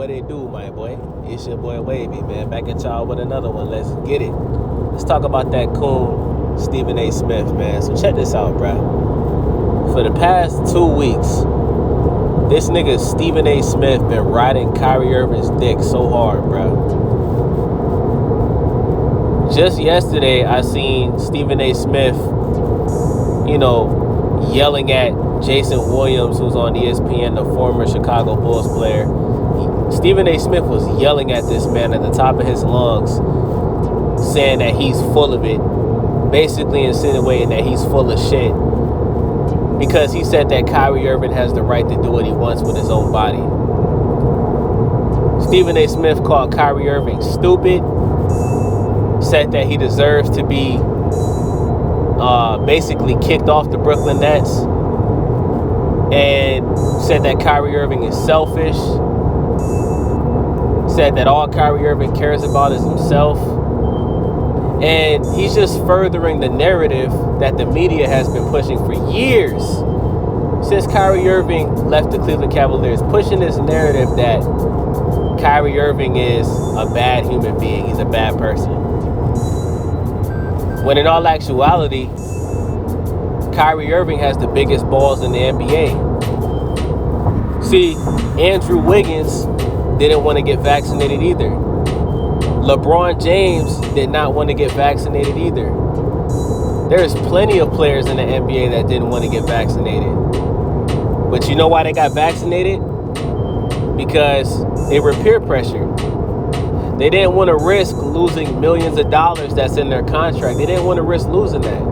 What it do, my boy? It's your boy Wavy, man. Back at y'all with another one. Let's get it. Let's talk about that coon, Stephen A. Smith, man. So check this out, bruh. For the past 2 weeks, this nigga Stephen A. Smith been riding Kyrie Irving's dick so hard, bruh. Just yesterday, I seen Stephen A. Smith, yelling at Jason Williams, who's on ESPN, the former Chicago Bulls player. Stephen A. Smith was yelling at this man at the top of his lungs, saying that he's full of it, basically insinuating that he's full of shit, because he said that Kyrie Irving has the right to do what he wants with his own body. Stephen A. Smith called Kyrie Irving stupid, said that he deserves to be basically kicked off the Brooklyn Nets, and said that Kyrie Irving is selfish, said that all Kyrie Irving cares about is himself. And he's just furthering the narrative that the media has been pushing for years, since Kyrie Irving left the Cleveland Cavaliers, pushing this narrative that Kyrie Irving is a bad human being, he's a bad person. When in all actuality, Kyrie Irving has the biggest balls in the NBA. See, Andrew Wiggins didn't want to get vaccinated either. LeBron James did not want to get vaccinated either. There's plenty of players in the NBA that didn't want to get vaccinated. But you know why they got vaccinated? Because they were peer pressured. They didn't want to risk losing millions of dollars that's in their contract. They didn't want to risk losing that.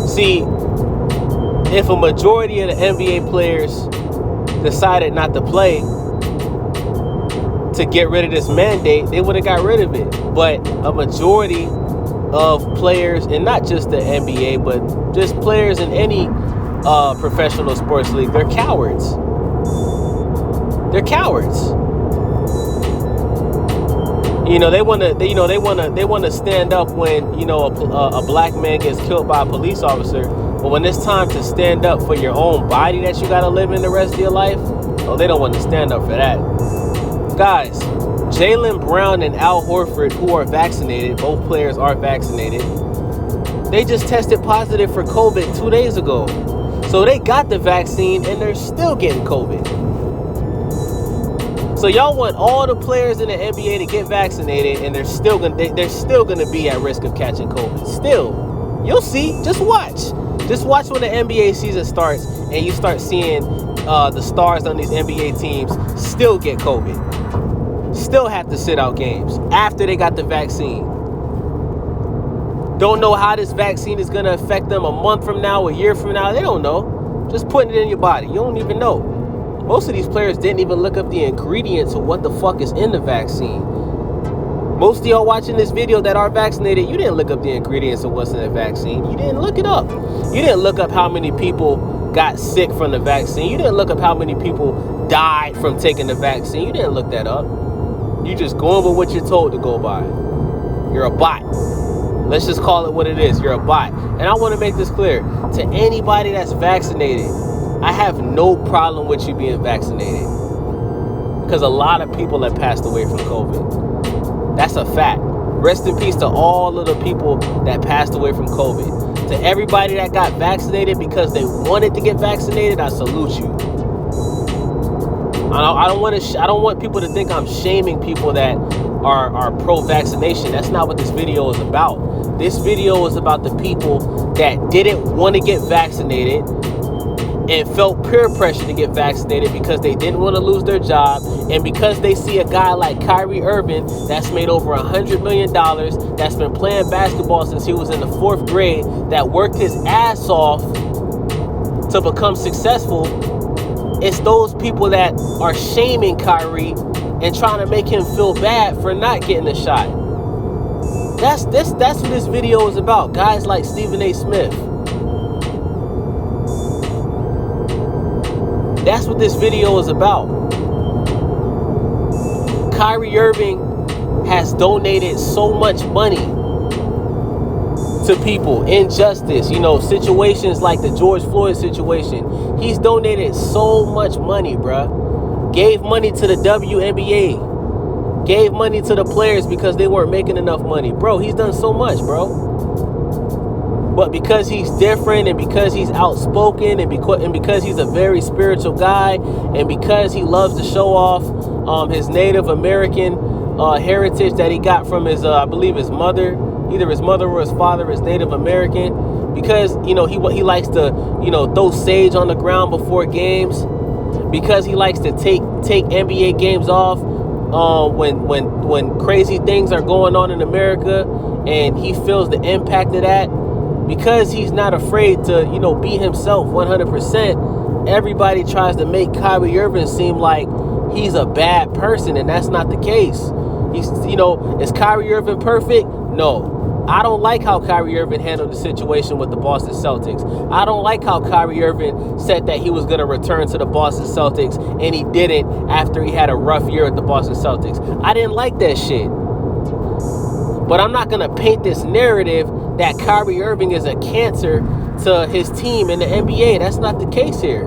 See, if a majority of the NBA players decided not to play to get rid of this mandate, they would have got rid of it. But a majority of players, and not just the NBA, but just players in any professional sports league, they're cowards. They're cowards. They want to stand up when a black man gets killed by a police officer, but when it's time to stand up for your own body that you got to live in the rest of your life, they don't want to stand up for that. Guys, Jaylen Brown and Al Horford, who are vaccinated, both players are vaccinated, they just tested positive for COVID 2 days ago. So they got the vaccine and they're still getting COVID. So y'all want all the players in the NBA to get vaccinated, and they're still gonna be at risk of catching COVID. Still, you'll see. Just watch. Just watch when the NBA season starts, and you start seeing the stars on these NBA teams still get COVID, still have to sit out games after they got the vaccine. Don't know how this vaccine is gonna affect them a month from now, a year from now. They don't know. Just putting it in your body. You don't even know. Most of these players didn't even look up the ingredients of what the fuck is in the vaccine. Most of y'all watching this video that are vaccinated, you didn't look up the ingredients of what's in the vaccine. You didn't look it up. You didn't look up how many people got sick from the vaccine. You didn't look up how many people died from taking the vaccine. You didn't look that up. You just going with what you're told to go by. You're a bot. Let's just call it what it is. You're a bot. And I want to make this clear to anybody that's vaccinated. I have no problem with you being vaccinated, because a lot of people have passed away from COVID. That's a fact. Rest in peace to all of the people that passed away from COVID. To everybody that got vaccinated because they wanted to get vaccinated, I salute you. I don't want people to think I'm shaming people that are pro-vaccination. That's not what this video is about. This video is about the people that didn't want to get vaccinated and felt peer pressure to get vaccinated because they didn't want to lose their job, and because they see a guy like Kyrie Irving that's made over $100 million, that's been playing basketball since he was in the 4th grade, that worked his ass off to become successfwhat. It's those people that are shaming Kyrie and trying to make him feel bad for not getting a shot. That's what this video is about. Guys like Stephen A. Smith. That's what this video is about. Kyrie Irving has donated so much money to people, injustice, situations like the George Floyd situation. He's donated so much money, bruh. Gave money to the WNBA. Gave money to the players because they weren't making enough money. Bro, he's done so much, bro. But because he's different and because he's outspoken and because he's a very spiritual guy and because he loves to show off his Native American heritage that he got from his, I believe his mother, either his mother or his father is Native American. Because, he likes to, throw sage on the ground before games. Because he likes to take NBA games off when crazy things are going on in America and he feels the impact of that. Because he's not afraid to, be himself 100%, everybody tries to make Kyrie Irving seem like he's a bad person, and that's not the case. Is Kyrie Irving perfect? No. I don't like how Kyrie Irving handled the situation with the Boston Celtics. I don't like how Kyrie Irving said that he was going to return to the Boston Celtics, and he didn't after he had a rough year at the Boston Celtics. I didn't like that shit. But I'm not going to paint this narrative that Kyrie Irving is a cancer to his team in the NBA. That's not the case here.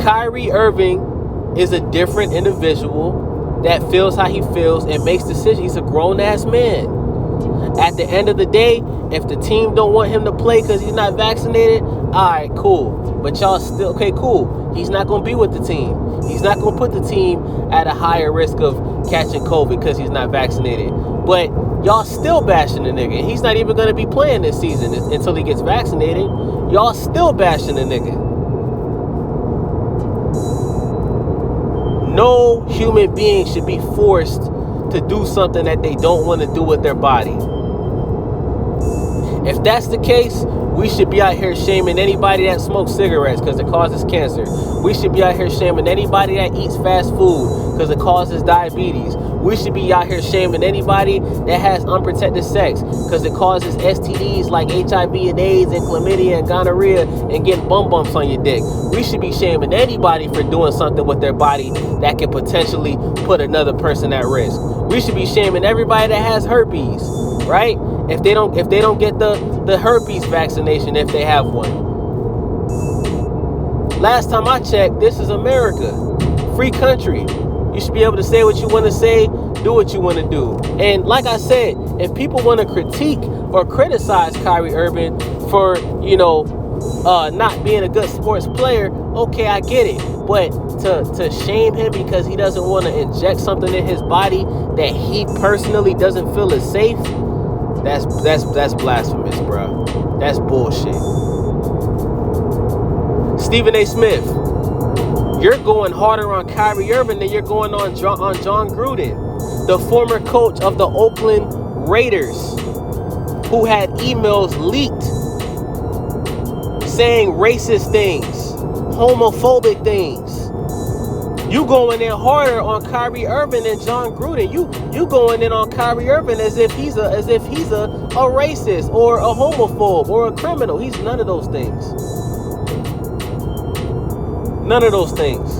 Kyrie Irving is a different individual that feels how he feels and makes decisions. He's a grown-ass man. At the end of the day, if the team don't want him to play because he's not vaccinated, all right, cool. But y'all still, okay, cool. He's not going to be with the team. He's not going to put the team at a higher risk of catching COVID because he's not vaccinated. But y'all still bashing the nigga. He's not even going to be playing this season until he gets vaccinated. Y'all still bashing the nigga. No human being should be forced to do something that they don't want to do with their body. If that's the case, we should be out here shaming anybody that smokes cigarettes because it causes cancer. We should be out here shaming anybody that eats fast food because it causes diabetes. We should be out here shaming anybody that has unprotected sex because it causes STDs like HIV and AIDS and chlamydia and gonorrhea and getting bum bumps on your dick. We should be shaming anybody for doing something with their body that could potentially put another person at risk. We should be shaming everybody that has herpes, right? If they don't get the herpes vaccination if they have one. Last time I checked, this is America. Free country. You should be able to say what you want to say, do what you want to do. And like I said, if people want to critique or criticize Kyrie Irving for, not being a good sports player, okay, I get it. But to shame him because he doesn't want to inject something in his body that he personally doesn't feel is safe, that's blasphemous, bro. That's bullshit. Stephen A. Smith, you're going harder on Kyrie Irving than you're going on John Gruden, the former coach of the Oakland Raiders, who had emails leaked saying racist things, homophobic things. You going in harder on Kyrie Irving than John Gruden. You going in on Kyrie Irving as if he's a racist or a homophobe or a criminal. He's none of those things. None of those things.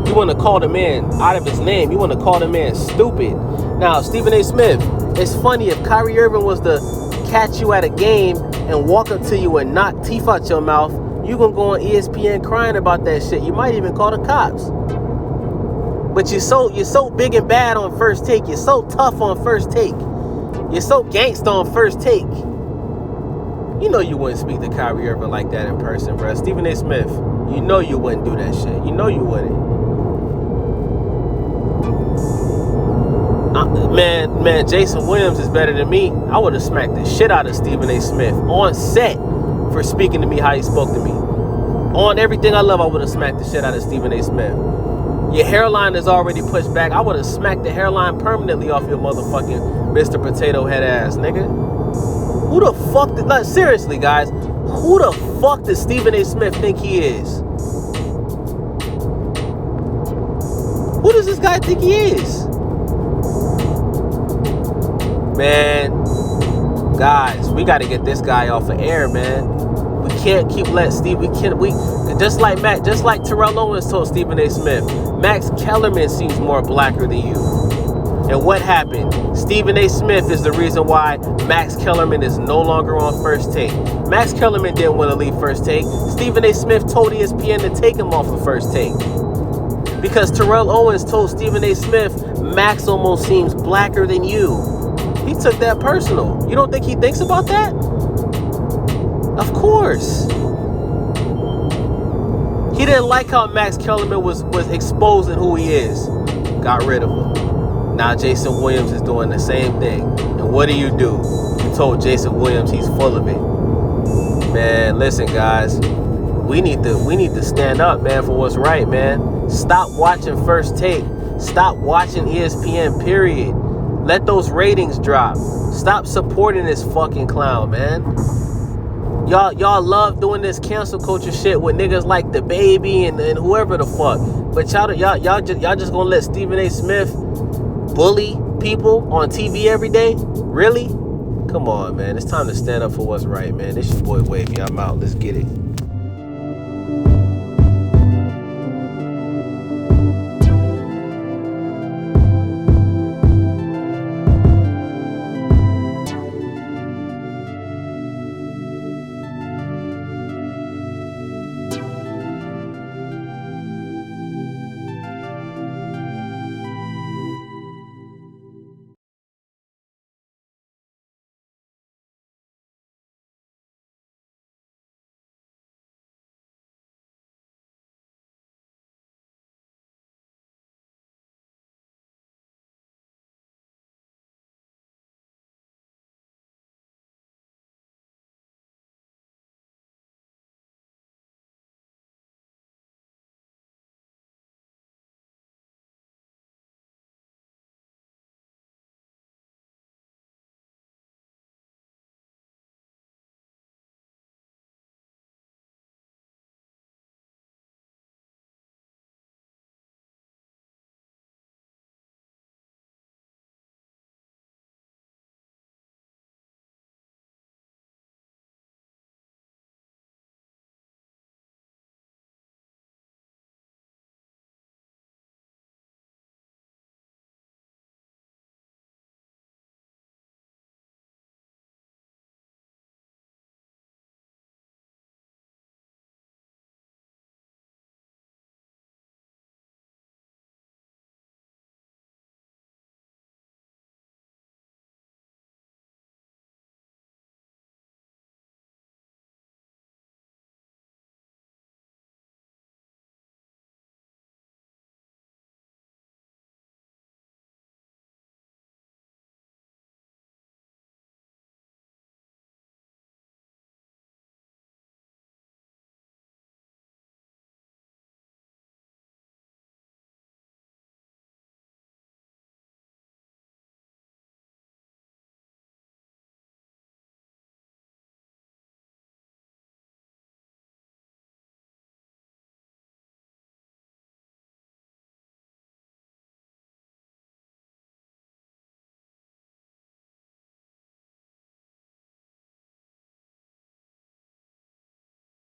You want to call the man out of his name. You want to call the man stupid. Now, Stephen A. Smith, it's funny if Kyrie Irving was to catch you at a game and walk up to you and knock teeth out your mouth, you gonna go on ESPN crying about that shit. You might even call the cops. But you're so big and bad on first take. You're so tough on first take. You're so gangsta on first take. You know you wouldn't speak to Kyrie Irving like that in person, bro. Stephen A. Smith, you know you wouldn't do that shit. You know you wouldn't. Man, Jason Williams is better than me. I would have smacked the shit out of Stephen A. Smith on set for speaking to me how he spoke to me. On everything I love, I would have smacked the shit out of Stephen A. Smith. Your hairline is already pushed back. I would have smacked the hairline permanently off your motherfucking Mr. Potato Head ass, nigga. Who the fuck did, like, seriously, guys, who the fuck does Stephen A. Smith think he is? Who does this guy think he is? Man, guys, we got to get this guy off of air, man. We can't keep letting Steve. We just like Terrell Owens told Stephen A. Smith. Max Kellerman seems more blacker than you. And what happened? Stephen A. Smith is the reason why Max Kellerman is no longer on First Take. Max Kellerman didn't want to leave First Take. Stephen A. Smith told ESPN to take him off of First Take. Because Terrell Owens told Stephen A. Smith, Max almost seems blacker than you. He took that personal. You don't think he thinks about that? Of course. He didn't like how Max Kellerman was exposing who he is. Got rid of him. Now Jason Williams is doing the same thing. And what do? You told Jason Williams he's full of it. Man, listen, guys. We need to stand up, man, for what's right, man. Stop watching First Take. Stop watching ESPN, period. Let those ratings drop. Stop supporting this fucking clown, man. Y'all love doing this cancel culture shit with niggas like the Baby and whoever the fuck. But y'all just gonna let Stephen A. Smith bully people on TV every day? Really? Come on, man. It's time to stand up for what's right, man. This your boy Wavy. I'm out. Let's get it.